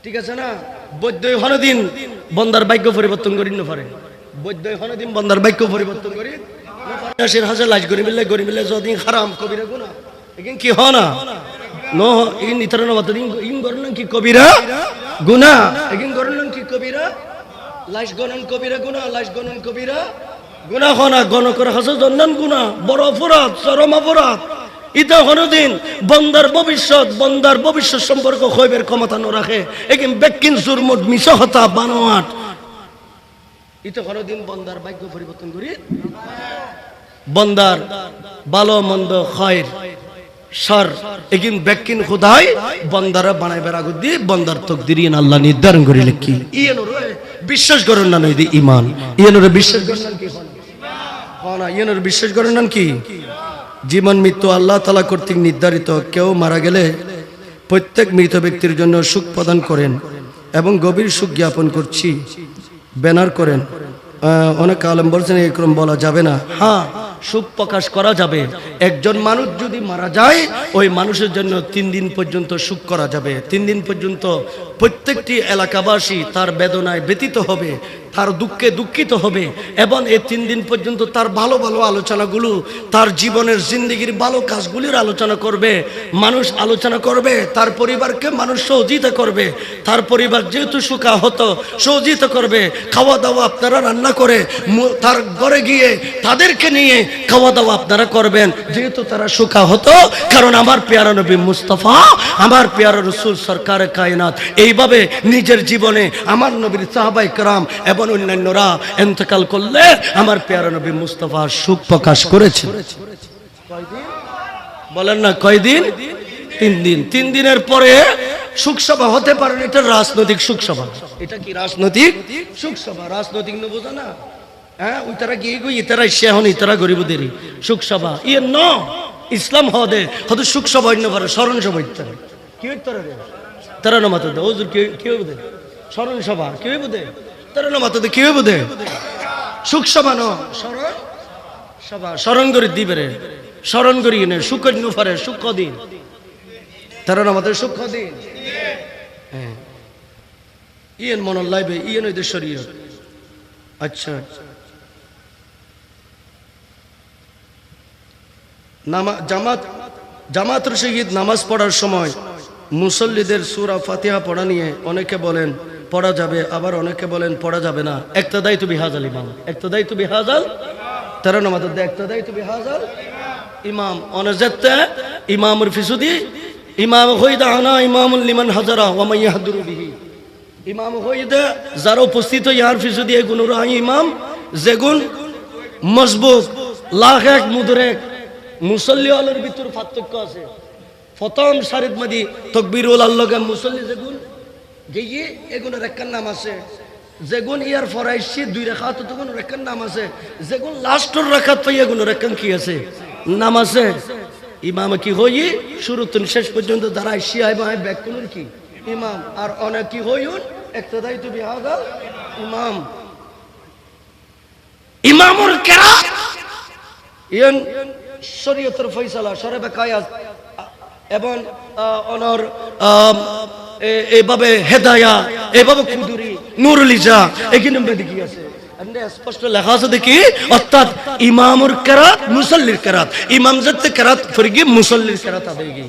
ঠিক আছে না? বৈদ্যই হনদিন বন্দার ভাগ্য পরিবর্তন করি না পারে, বৈদ্যই হনদিন বন্দার ভাগ্য পরিবর্তন করি নাসির হাজার লাজ গরি মিললে যদিন হারাম কবিরা গুনাহ এগিন কি হয় না নো ইন ইতরন মতদিন ইন গরন কি কবিরা গুনাহ এগিন গরন কি কবিরা লাশ গণন কবিরা গুনাহ লাশ গণন কবিরা গুনাহ হনা গণ করে হাজার জন্নান গুনাহ বড় অপরাধ চরম অপরাধ ইতা হনদিন বন্দার ভবিষ্যৎ সম্পর্ক হইবের ক্ষমতা ন রাখে এগিন বেকিন জুরমুট মিশহতা বানোয়াট ইতা হনদিন বন্দার ভাগ্য পরিবর্তন করি বন্দার ভালো মন্দ খয়ের শর এগিন বেকিন খুদাই বন্দারা বানাই বেরাগুদ দি বন্দার তকদিরিন আল্লাহ নির্ধারণ করি লিখি ইয়েনর বিশ্বাস করেন না নইদি ঈমান ইয়েনর বিশ্বাস করেন না কি হনা ইয়েনর বিশ্বাস করেন না কি জীবন মৃত্যু আল্লাহ তাআলা কর্তৃক নির্ধারিত কেউ মারা গেলে প্রত্যেক মৃত ব্যক্তির জন্য সুখ প্রদান করেন এবং গভীর সুখ জ্ঞাপন করছি ব্যানার করেন অনেক আলেম বলছেন এরকম বলা যাবে না হ্যাঁ সুখ প্রকাশ করা যাবে একজন মানুষ যদি মারা যায় ওই মানুষের জন্য 3 দিন পর্যন্ত সুখ করা যাবে 3 দিন পর্যন্ত প্রত্যেকটি এলাকাবাসী তার বেদনায় ব্যতীত হবে তার দুঃখে দুঃখিত হবে এবং এই 3 দিন পর্যন্ত তার ভালো ভালো আলোচনাগুলো তার জীবনের জিন্দেগির ভালো কাজগুলির আলোচনা করবে মানুষ আলোচনা করবে তার পরিবারকে মানুষ সহযোগিতা করবে তার পরিবার যেহেতু সুখাহত সহযোগিতা করবে খাওয়া দাওয়া আপনারা রান্না করে তার ঘরে গিয়ে তাদেরকে নিয়ে খাওয়া দাওয়া আপনারা করবেন যেহেতু তারা সুখাহত কারণ আমার পেয়ারা নবী মুস্তাফা আমার পেয়ারা রাসূল সরকারে কায়নাত এইভাবে নিজের জীবনে আমার নবীর সাহাবায়ে কেরাম এবং অন্যান্যরা ইন্তেকাল করলে আমার পেয়ারা নবী মুস্তাফা সুখ প্রকাশ করেছে কয়দিন বলেন না কয়দিন 3 দিন 3 দিনের পরে সুখ সভা হতে পারে এটা রাজনৈতিক সুখ সভা এটা কি রাজনৈতিক সুখ সভা রাজনৈতিক ন বোঝা না হ্যাঁ ওই তারা গিয়ে গই তারা শেহন তারা গরিবদেরই সুখ সভা ইয়ে ন ইসলাম হদে হয়তো সুখ সভা অন্য পারে স্মরণ সভা ইত্যাদি কি হইতে রে তারা না মাথা দেয় ওজুর কি হইব দে স্মরণ সভা কি হইব দে তারা না মাথা দে কি হইব দে সুখ সভা ন স্মরণ সভা স্মরণ করে দিবে রে স্মরণ করি নে সুখ ন পারে সুখ দিন তারা না মাথা সুখ দিন হ্যাঁ ইয়েন মন লাইবে ইয়েন ওই শরীয়ত আচ্ছা জামাতের সহিত নামাজ পড়ার সময় মুসল্লিদের সূরা ফাতিহা পড়া নিয়ে অনেকে বলেন পড়া যাবে আবার অনেকে বলেন পড়া যাবে না ইক্তাদাইতু বিহাযাল ইমাম ইক্তাদাইতু বিহাযাল তারা নামাজ দে ইক্তাদাইতু বিহাযাল ইমাম অনজাত্তা ইমামুর ফিসুদি ইমাম হইদা আনা ইমামুল লিমান হাজারা ওয়া মান ইয়াহদুরু বিহি ইমাম হইদা যারা উপস্থিত ইয়ার ফিসুদি এই গুণর ইমাম যেগুন মজবুত লাখ এক মুদরেক মুসল্লি আলোর ভিতর পার্থক্য আছে প্রথম সারিত মাদি তাকবীরুল আল্লাহ মুসল্লি যেগুন গিয়ে এগুনের একখান নাম আছে যেগুন ইয়ার ফরাইশি 2 রাকাত তখন একখান নাম আছে যেগুন লাস্টের রাকাত পাই এগুনের একখান কি আছে নাম আছে ইমাম কি হই শুরু থেকে শেষ পর্যন্ত দাঁড়ায় শিয়ায় ভাই ব্যাকুনের কি ইমাম আর অনেক কি হইউন ইক্তাদাইতু বিহাযাল ইমাম ইমামুল কিরাত ইয়ান শরীয়তের ফয়সালা শরবে কায়াস এবং অনর এইভাবে হেদায়া এইভাবে কুদুরি নুরুল ইজা এখানে মধ্যে কি আছে আমরা স্পষ্ট লেখা আছে দেখি অর্থাৎ ইমামুর কিরাত মুসল্লির কিরাত ইমাম যত কিরাত ফরগি মুসল্লির কিরাত আবেগি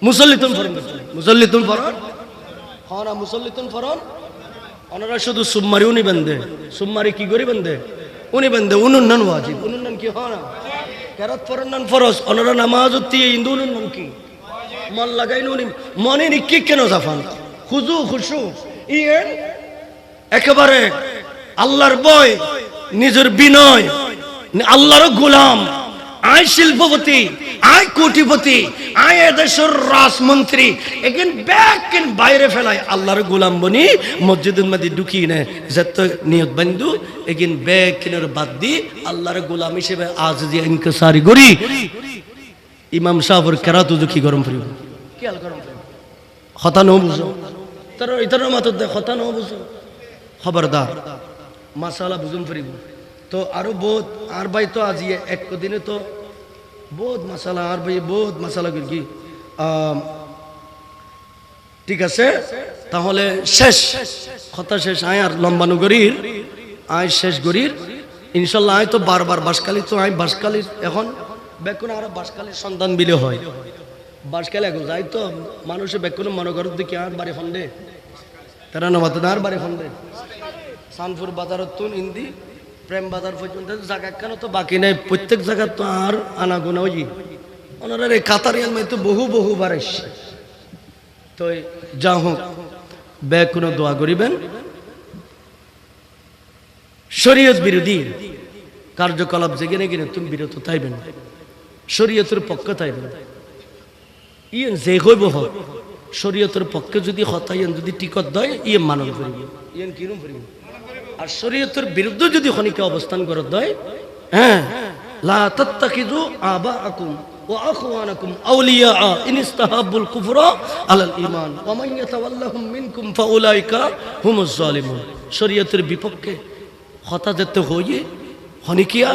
মুসল্লিতুন ফরন মুসল্লিতুন ফরন হনা মুসল্লিতুন ফরন ওনারা শুধু সুম্মারি উনি বন্দে সুম্মারি কি করি বন্দে উনি বন্দে উনুন্নন ওয়াজিব উনুন্নন কি হনা কিরাত ফরন ফরজ ওনারা নামাজ উত্তি ইন্দুনুন কি মন লাগাইন উনি মনে নিকি কেন জাফান খুজু খুশু ইয়েন একেবারে আল্লাহর ভয় নিজের বিনয় আল্লাহর গোলাম আই শিল্পপতি আই কোটিপতি আই এদেশের রাজমন্ত্রী এগেন ব্যাকেন বাইরে ফেলায় আল্লাহর গোলাম বনি মসজিদের মধ্যে ঢুকিয়ে নেয় যত নিয়ত বন্ধু এগেন ব্যাকেনের বাদ দি আল্লাহর গোলাম হিসেবে আজ যে ইনকিসারি করি ইমাম সাহেবের কেরাত কি গরম ফিরিব কি হাল গরম ফিরিব হতা ন বুঝো তার ইতার মাত হতা ন বুঝো খবরদার মাসালা বুঝুন ফিরিব তো আরো বহুত আর ভাই তো আজি এক দিনে তো বহুত মাসালা আর ভাই বহুত মাসালা কি ঠিক আছে, তাহলে শেষ কথা শেষ। আয় আর লম্বানু গরির আয় শেষ গরির ইনশাল্লাহ। আয় তো বারবার বাসকালি তো আয় বাসকালির এখন বেকুন আর বাসকালির সন্তান বিলে হয় বাসকালে এখন যাই তো মানুষের বেকুন মনে করেন দেখি আর বাড়ি ফন্ডে তারা নবাত আর বাড়ি ফন্ডে সানপুর বাজারত তুন ইন্দি প্রেম বাজার পর্যন্ত জায়গা কেন তো বাকি নেই, প্রত্যেক জায়গা তো আর আনাগোনা ওই ওনারা এই কাতারিয়ান মাই তো বহু বার এসছে। তো যা হোক বেকুন দোয়া করিবেন। শরীয়ত বিরোধী কার্যকলাপ যেখানে গেলে তুমি বিরত থাইবেন, শরীয়তের পক্ষে থাইবেন। ইয়েন যে হইব হোক শরীয়তের পক্ষে যদি হতাইন যদি টিকট দেয় ইয়ে মানব করিব, ইয়েন কিরম করিব। আর শরীয়তের বিরুদ্ধে যদি খনিকে অবস্থান করে দেয়, হ্যাঁ, লা তাত্তাখিযু আবাআকুম ওয়া আখওয়ানাকুম আউলিয়া ইন ইসতাহাব্বুল কুফরা আলাল ঈমান ওয়া মান ইয়াতাওয়াল্লাহুম মিনকুম ফাউলাইকা হুমুজ জালিমুন। শরীয়তের বিপক্ষে হতা যেতে হইয়ে হনিকিয়া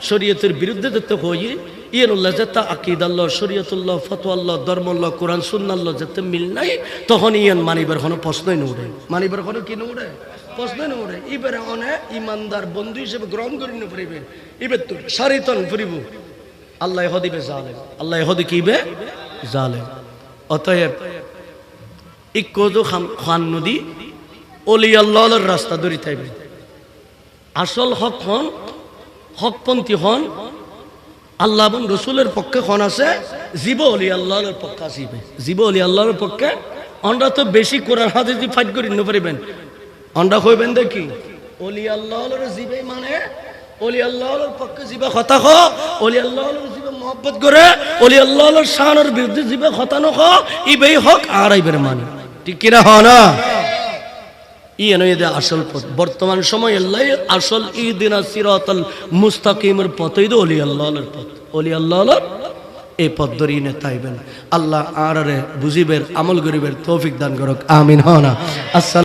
শরীয়তের বিরুদ্ধে যেতে হইয়ে ইয়েনুল্লাহ যেতে আকিদাল্লাহ শরীয়তুল্লাহ ফতোয়াল্লাহ ধর্মল্লাহ কোরআন সুন্নাল্লাহ যেতে মিল নাই, তখন ইয়েন মানিবার কোনো প্রশ্নই নড়ে, মানিবার কোনো কি নড়ে প্রশ্নই নড়ে। এবারে অনেক ইমানদার বন্ধু হিসেবে গ্রহণ করি না পড়িবে, এবার তো সারিতন ফুরিব। আল্লাহ হদিবে জালেম, আল্লাহ হদি কিবে জালেম। অতএব ইকোজো খান নদী অলি আল্লাহর রাস্তা ধরি থাকবে। আসল হক হন, হকপন্থী হন, আল্লাহ এবং রসুলের পক্ষে হন আছে, জীব অলি আল্লাহর পক্ষে আসিবে। জীব অলি আল্লাহর পক্ষে আমরা তো বেশি কোরআন হাদিস দি ফাইট করি না পারিবেন, আমরা কইবেন দেখি অলি আল্লাহর জীবে মানে অলি আল্লাহর পক্ষে জীবে কথা হ, অলি আল্লাহর জীবে মহব্বত করে, অলি আল্লাহর শানের বিরুদ্ধে জীবে কথা নখ, ইবেই হক আর আইবের মানে, ঠিক কিনা হ না? আসল পথ বর্তমান সময় আল্লাহ আসল ইহদিনা সিরাতাল মুস্তাকিমের পথই তো অলি আল্লাহর পথ, অলি আল্লাহর এই পথ ধরিয়ে নে তাইবেন। আল্লাহ আর বুঝিবের আমল গরিবের তৌফিক দান করুক, আমিন। হ না। আসসালাম।